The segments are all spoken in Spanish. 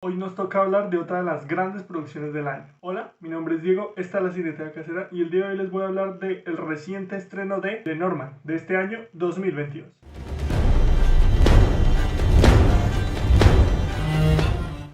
Hoy nos toca hablar de otra de las grandes producciones del año. Hola, mi nombre es Diego, esta es la Cineteca Casera y el día de hoy les voy a hablar del reciente estreno de The Norman de este año 2022.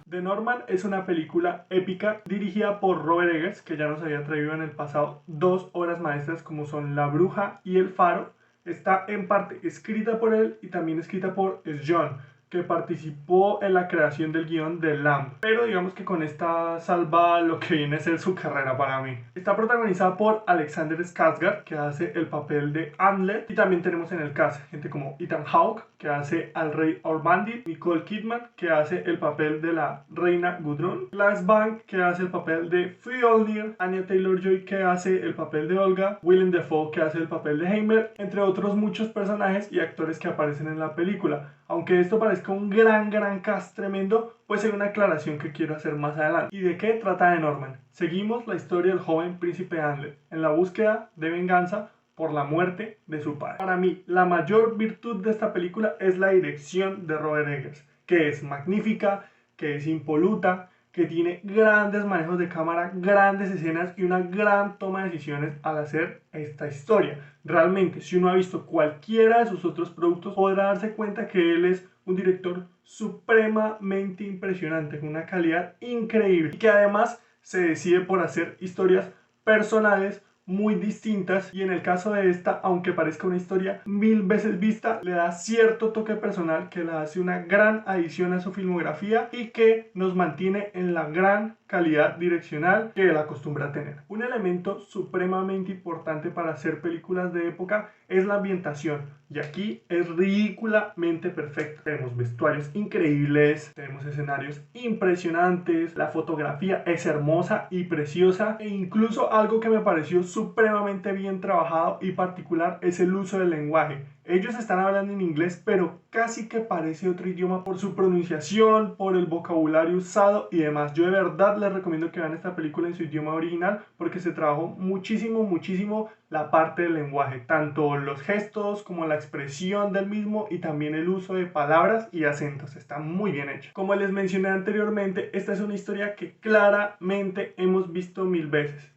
The Norman es una película épica dirigida por Robert Eggers, que ya nos había traído en el pasado dos obras maestras como son La Bruja y El Faro. Está en parte escrita por él y también escrita por John, que participó en la creación del guión de Lamb. Pero digamos que con esta salva lo que viene a ser su carrera para mí. Está protagonizada por Alexander Skarsgård, que hace el papel de Hamlet. Y también tenemos en el cast gente como Ethan Hawke, que hace al rey Ormandil, Nicole Kidman, que hace el papel de la reina Gudrun, Claes Bang, que hace el papel de Fjolnir, Anya Taylor-Joy, que hace el papel de Olga, Willem Dafoe, que hace el papel de Heimer, entre otros muchos personajes y actores que aparecen en la película. Aunque esto parezca un gran cast tremendo, pues hay una aclaración que quiero hacer más adelante. ¿Y de qué trata The Norman? Seguimos la historia del joven príncipe Hamlet en la búsqueda de venganza por la muerte de su padre. Para mí, la mayor virtud de esta película es la dirección de Robert Eggers, que es magnífica, que es impoluta, que tiene grandes manejos de cámara, grandes escenas y una gran toma de decisiones al hacer esta historia. Realmente, si uno ha visto cualquiera de sus otros productos, podrá darse cuenta que él es un director supremamente impresionante, con una calidad increíble y que además se decide por hacer historias personales muy distintas, y en el caso de esta, aunque parezca una historia mil veces vista, le da cierto toque personal que le hace una gran adición a su filmografía y que nos mantiene en la gran calidad direccional que él acostumbra a tener. Un elemento supremamente importante para hacer películas de época es la ambientación, y aquí es ridículamente perfecto. Tenemos vestuarios increíbles, tenemos escenarios impresionantes, la fotografía es hermosa y preciosa, e incluso algo que me pareció supremamente bien trabajado y particular es el uso del lenguaje. Ellos están hablando en inglés, pero casi que parece otro idioma por su pronunciación, por el vocabulario usado y demás. Yo de verdad les recomiendo que vean esta película en su idioma original porque se trabajó muchísimo la parte del lenguaje, tanto los gestos como la expresión del mismo y también el uso de palabras y acentos. Está muy bien hecho. Como les mencioné anteriormente, esta es una historia que claramente hemos visto mil veces.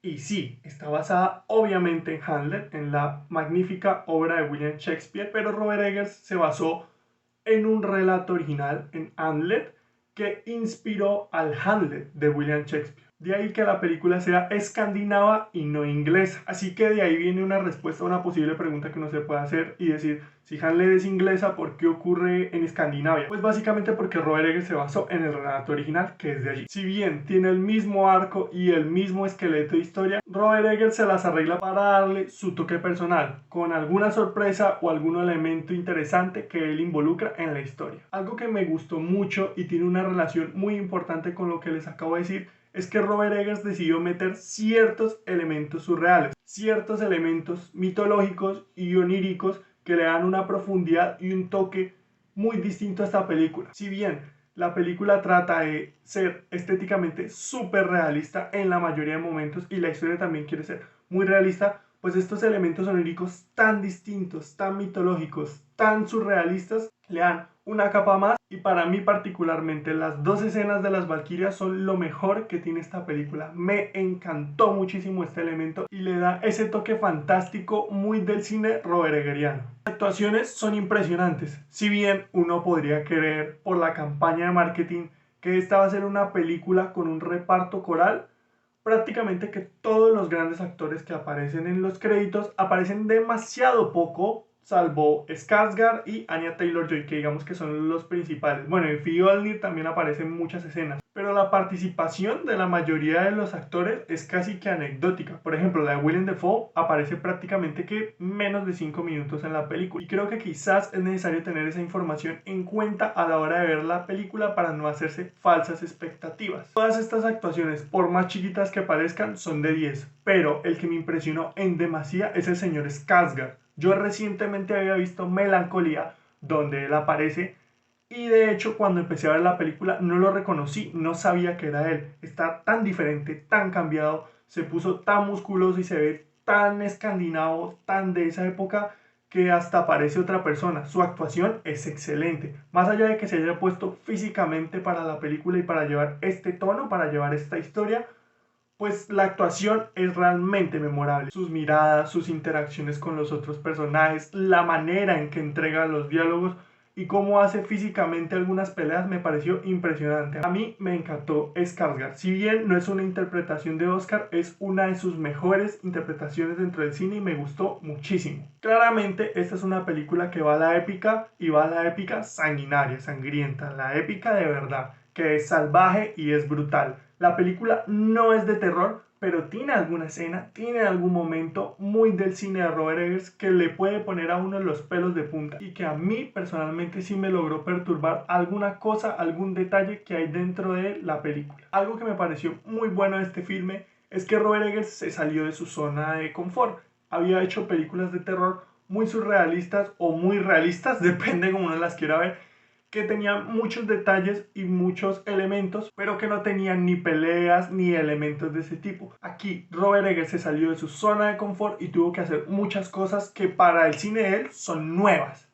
Y sí, está basada obviamente en Hamlet, en la magnífica obra de William Shakespeare, pero Robert Eggers se basó en un relato original, en Hamlet, que inspiró al Hamlet de William Shakespeare. De ahí que la película sea escandinava y no inglesa. Así que de ahí viene una respuesta a una posible pregunta que uno se puede hacer y decir, si Hamlet es inglesa, ¿por qué ocurre en Escandinavia? Pues básicamente porque Robert Eggers se basó en el relato original, que es de allí. Si bien tiene el mismo arco y el mismo esqueleto de historia, Robert Eggers se las arregla para darle su toque personal, con alguna sorpresa o algún elemento interesante que él involucra en la historia. Algo que me gustó mucho y tiene una relación muy importante con lo que les acabo de decir es que Robert Eggers decidió meter ciertos elementos surreales, ciertos elementos mitológicos y oníricos que le dan una profundidad y un toque muy distinto a esta película. Si bien la película trata de ser estéticamente súper realista en la mayoría de momentos y la historia también quiere ser muy realista, pues estos elementos oníricos tan distintos, tan mitológicos, tan surrealistas, le dan una capa más. Y para mí particularmente las dos escenas de las Valquirias son lo mejor que tiene esta película. Me encantó muchísimo este elemento y le da ese toque fantástico muy del cine Robert Eggeriano. Las actuaciones son impresionantes, si bien uno podría creer por la campaña de marketing que esta va a ser una película con un reparto coral. Prácticamente que todos los grandes actores que aparecen en los créditos aparecen demasiado poco, salvo Skarsgård y Anya Taylor-Joy, que digamos que son los principales. Bueno, en Fjolnir también aparecen muchas escenas, pero la participación de la mayoría de los actores es casi que anecdótica. Por ejemplo, la de Willem Dafoe aparece prácticamente que menos de 5 minutos en la película, y creo que quizás es necesario tener esa información en cuenta a la hora de ver la película para no hacerse falsas expectativas. Todas estas actuaciones, por más chiquitas que parezcan, son de 10, pero el que me impresionó en demasía es el señor Skarsgård. Yo recientemente había visto Melancolía, donde él aparece, y de hecho cuando empecé a ver la película no lo reconocí, no sabía que era él. Está tan diferente, tan cambiado, se puso tan musculoso y se ve tan escandinavo, tan de esa época, que hasta parece otra persona. Su actuación es excelente. Más allá de que se haya puesto físicamente para la película y para llevar este tono, para llevar esta historia, pues la actuación es realmente memorable. Sus miradas, sus interacciones con los otros personajes, la manera en que entrega los diálogos y cómo hace físicamente algunas peleas me pareció impresionante. A mí me encantó Skarsgård. Si bien no es una interpretación de Oscar, es una de sus mejores interpretaciones dentro del cine y me gustó muchísimo. Claramente esta es una película que va a la épica y va a la épica sanguinaria, sangrienta, la épica de verdad, que es salvaje y es brutal. La película no es de terror, pero tiene alguna escena, tiene algún momento muy del cine de Robert Eggers que le puede poner a uno los pelos de punta y que a mí personalmente sí me logró perturbar alguna cosa, algún detalle que hay dentro de la película. Algo que me pareció muy bueno de este filme es que Robert Eggers se salió de su zona de confort. Había hecho películas de terror muy surrealistas o muy realistas, depende como uno las quiera ver, que tenían muchos detalles y muchos elementos, pero que no tenían ni peleas ni elementos de ese tipo. Aquí Robert Eggers se salió de su zona de confort y tuvo que hacer muchas cosas que para el cine de él son nuevas.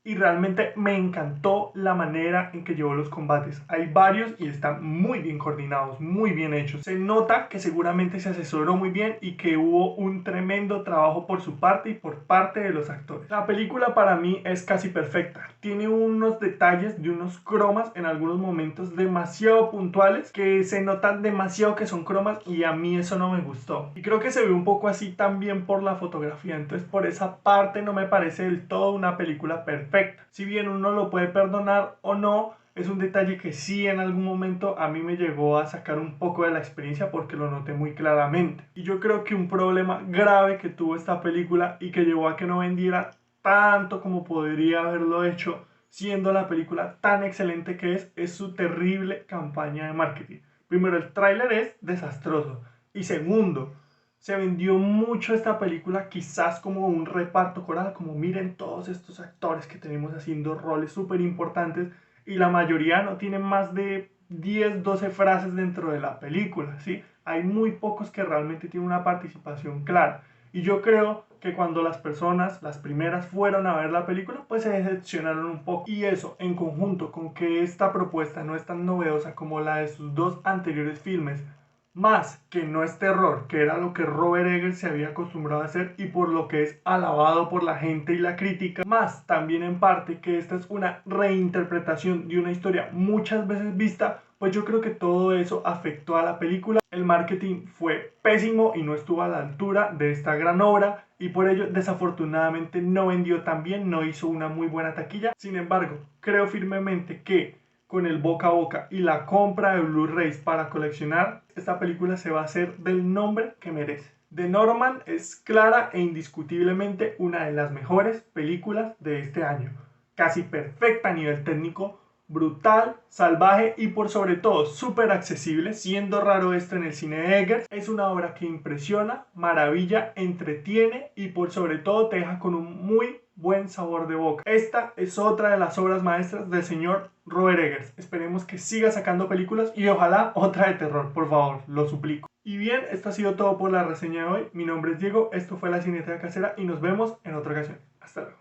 Y realmente me encantó la manera en que llevó los combates. Hay varios y están muy bien coordinados, muy bien hechos. Se nota que seguramente se asesoró muy bien y que hubo un tremendo trabajo por su parte y por parte de los actores. La película para mí es casi perfecta. Tiene unos detalles de unos cromas en algunos momentos demasiado puntuales que se notan demasiado que son cromas y a mí eso no me gustó. Y creo que se ve un poco así también por la fotografía. Entonces por esa parte no me parece del todo una película perfecta. Si bien uno lo puede perdonar o no, es un detalle que sí en algún momento a mí me llegó a sacar un poco de la experiencia porque lo noté muy claramente. Y yo creo que un problema grave que tuvo esta película y que llevó a que no vendiera tanto como podría haberlo hecho, siendo la película tan excelente que es su terrible campaña de marketing. Primero, el tráiler es desastroso. Y segundo, se vendió mucho esta película quizás como un reparto coral, como miren todos estos actores que tenemos haciendo roles súper importantes y la mayoría no tienen más de 10, 12 frases dentro de la película, ¿sí? Hay muy pocos que realmente tienen una participación clara. Y yo creo que cuando las personas, las primeras, fueron a ver la película, pues se decepcionaron un poco. Y eso, en conjunto con que esta propuesta no es tan novedosa como la de sus dos anteriores filmes, más que no es terror, que era lo que Robert Eggers se había acostumbrado a hacer y por lo que es alabado por la gente y la crítica, más también en parte que esta es una reinterpretación de una historia muchas veces vista, pues yo creo que todo eso afectó a la película. El marketing fue pésimo y no estuvo a la altura de esta gran obra y por ello desafortunadamente no vendió tan bien, no hizo una muy buena taquilla. Sin embargo, creo firmemente que con el boca a boca y la compra de Blu-rays para coleccionar, esta película se va a hacer del nombre que merece. The Northman es clara e indiscutiblemente una de las mejores películas de este año. Casi perfecta a nivel técnico, brutal, salvaje y por sobre todo súper accesible, siendo raro esto en el cine de Eggers. Es una obra que impresiona, maravilla, entretiene y por sobre todo te deja con un muy buen sabor de boca. Esta es otra de las obras maestras del señor Robert Eggers. Esperemos que siga sacando películas y ojalá otra de terror, por favor, lo suplico. Y bien, esto ha sido todo por la reseña de hoy. Mi nombre es Diego, esto fue La Cineteca Casera y nos vemos en otra ocasión. Hasta luego.